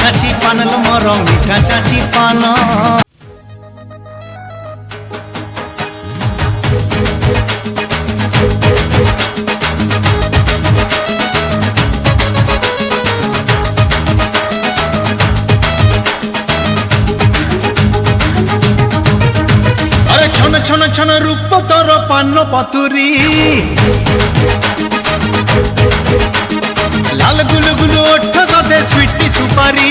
छाची पान लो मोर मिठा छाची पान। अरे छन छन छन रूप तोर पान पतुरी लाल गुलु गुलु ओठ सदे स्वीटी सुपारी।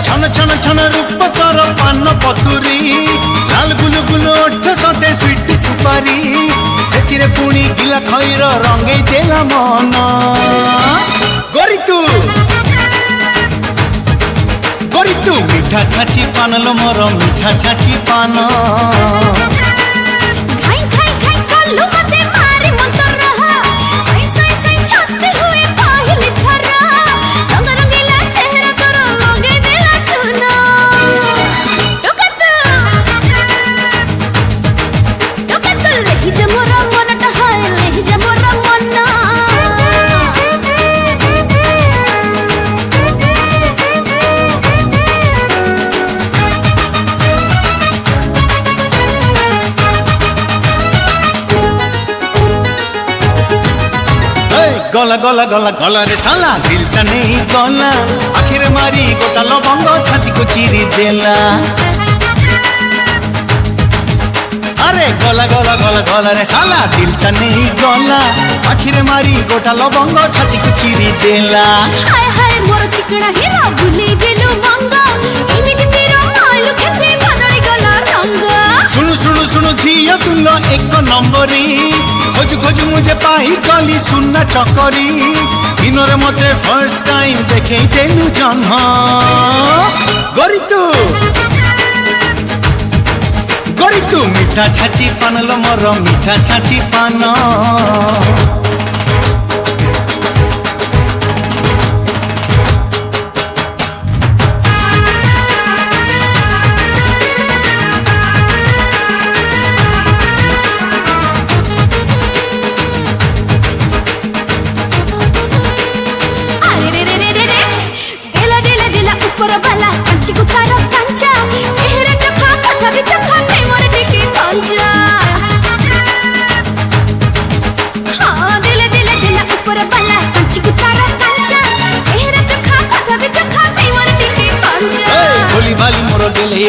छन छन छन रूप तोर पान पतुरी लाल गुलु गुलु ओठ सदे स्वीटी सुपारी। सेतिरे पुणी गिला खैर रंगे देला मन गोरी तू मिठा छाची पान लो मोर मिठा छाची पान। गला गला गला गला रे साला दिल ता नहीं गला आखिर मारी गोटा लवंग छाती को चीरी देला। अरे गला गला गला गला रे साला दिल ता नहीं गला आखिर मारी गोटा लवंग छाती को चीरी देला। हाय हाय मोर चिकना हीरा भूली गेलु मंग इमिति तेरो मालु केछे बदली गला रंग। सुनु सुनु सुनु झिया तुलो एक नंबरी खोज खोज मुझे पाई गली सुनना चकरी दिनरे मते फर्स्ट टाइम देखे देलु जन्म गोरी तू मिठा छाची पान लो मोर मिठा छाची पान।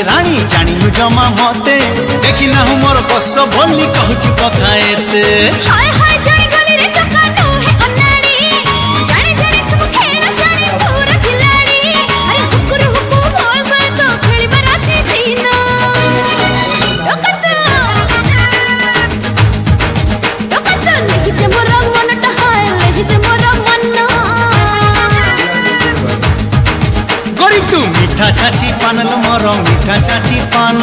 रानी जानी जमा मते देखी ना हूँ मोर कस भली कहूँ कथा एते। हाय हाय जाई गली रे टका तो है अनाड़ी जाने जाने सब खेल जाने पूरा खिलाड़ी। अरे हुकुर हुकु भोज है तो खेली बराती दीना रोकत लेहि जे मोर मन टहाय लेहि जे मोर मन गोरी तू मिठा छाची पान लो मोर मिठा छाची पान।